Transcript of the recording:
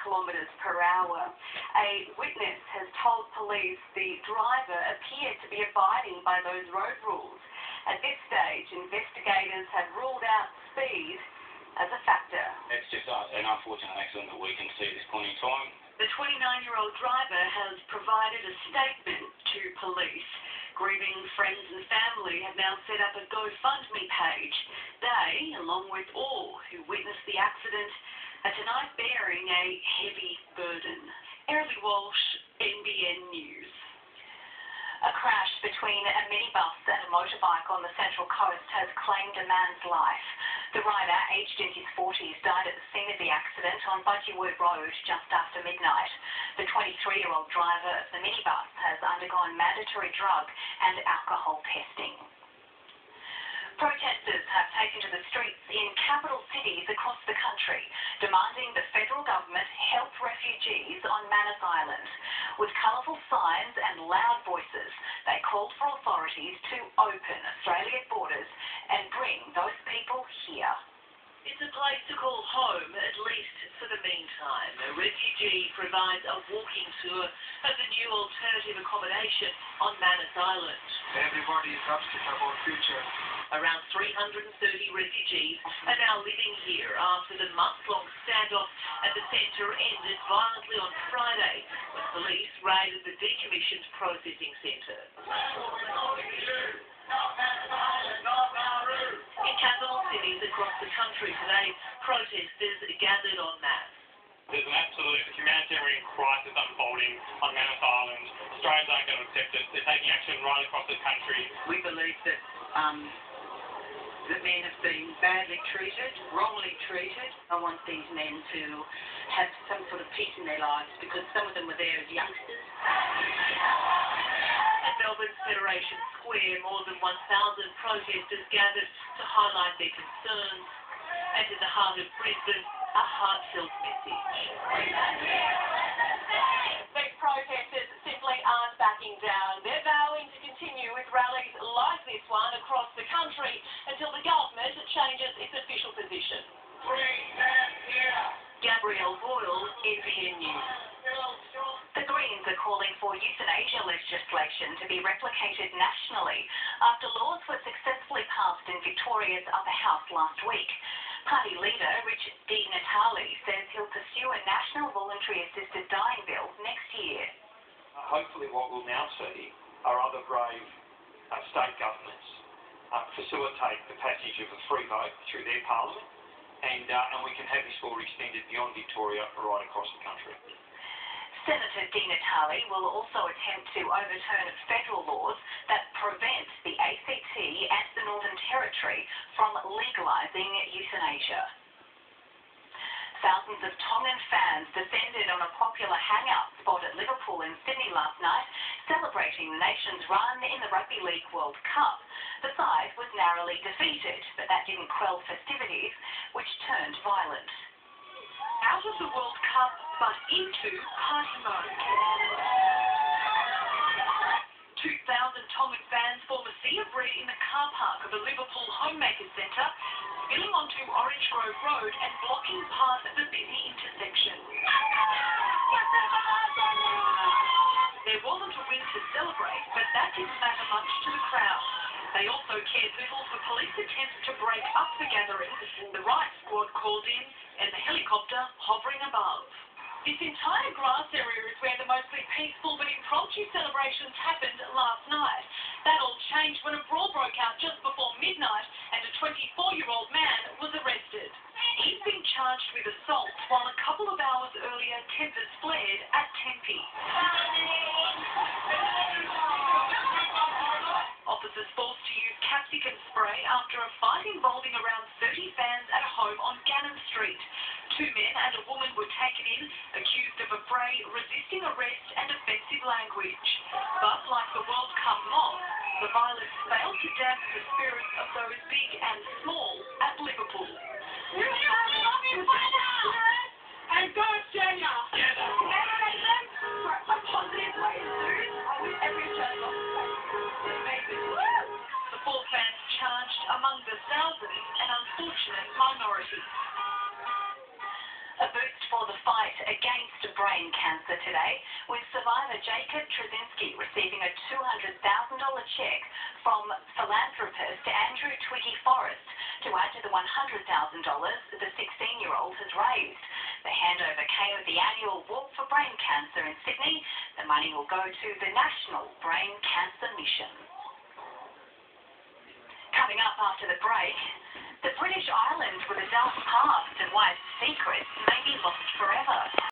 kilometres per hour. A witness has told police the driver appeared to be abiding by those road rules. At this stage, investigators have ruled out speed as a factor. It's just an unfortunate accident that we can see at this point in time. The 29-year-old driver has provided a statement to police. Grieving friends and family have now set up a GoFundMe page. They, along with all who witnessed the accident, are tonight bearing a heavy burden. Early Walsh, NBN News. A crash between a minibus and a motorbike on the Central Coast has claimed a man's life. The rider, aged in his 40s, died at the scene of the accident on Budgeward Road just after midnight. The 23-year-old driver of the minibus has undergone mandatory drug and alcohol testing. Protesters have taken to the streets in capital cities across the country, demanding the federal government help refugees on Manus Island. With colourful signs and loud voices, they called for authorities to open Australia's borders and bring those people here. It's a place to call home, at least for the meantime. A refugee provides a walking tour of the new alternative accommodation on Manus Island. Everybody is upset about future. Around 330 refugees are now living here after the month-long standoff at the centre ended violently on Friday when police raided the decommissioned processing centre. In capital cities across the country today, protesters gathered en masse. There's an absolute humanitarian crisis unfolding on Manus Island. Australians aren't going to accept it. They're taking action right across the country. We believe that men have been badly treated, wrongly treated. I want these men to have some sort of peace in their lives because some of them were there as youngsters. At Melbourne's Federation Square, more than 1,000 protesters gathered to highlight their concerns. And in the heart of Brisbane, a heartfelt message. These protesters simply aren't backing down. They're vowing to continue with rallies like this one across the country until the government changes its official position. Gabrielle Boyle, NBN News. The Greens are calling for euthanasia legislation to be replicated nationally after laws were successfully passed in Victoria's upper house last week. Party leader Richard Di Natale says he'll pursue a national voluntary assisted dying bill next year. Hopefully what we'll now see are other brave state governments facilitate the passage of a free vote through their parliament and we can have this law extended beyond Victoria right across the country. Senator Di Natale will also attempt to overturn federal laws that prevent the ACT and the Northern Territory from legalising euthanasia. Thousands of Tongan fans descended on a popular hangout spot at Liverpool in Sydney last night, celebrating the nation's run in the Rugby League World Cup. The side was narrowly defeated, but that didn't quell festivities, which turned violent. Out of the World Cup, but into party mode. 2,000 Tongan fans form a sea of red in the car park of the Liverpool Homemakers Centre, spilling onto Orange Grove Road and blocking part of the busy intersection. There wasn't a win to celebrate, but that didn't matter much to the crowd. They also cared little for police attempts to break up the gathering, the riot squad called in, and the helicopter hovering above. This entire grass area is where the mostly peaceful but impromptu celebrations happened last night. That all changed when a brawl broke out just before midnight and a 24-year-old man was arrested. He's been charged with assault, while a couple of hours earlier tempers flared at Tempe. Officers forced to use capsicum spray after a fight involving around 30 fans at a home on Gannon Street. 2 men and a woman were taken in, accused of affray, resisting arrest and offensive language. But like the World Cup loss, the violence failed to dampen the spirits of those big and small at Liverpool. And go Australia! A positive way to lose with every turn off. The 4 fans charged among the thousands an unfortunate minority. A boost for for the fight against brain cancer today, with survivor Jacob Trzynski receiving a $200,000 cheque from philanthropist Andrew Twiggy Forrest to add to the $100,000 the 16-year-old has raised. The handover came at the annual Walk for Brain Cancer in Sydney. The money will go to the National Brain Cancer Mission. Coming up after the break, the British island with a dark past and why its secrets may be lost forever.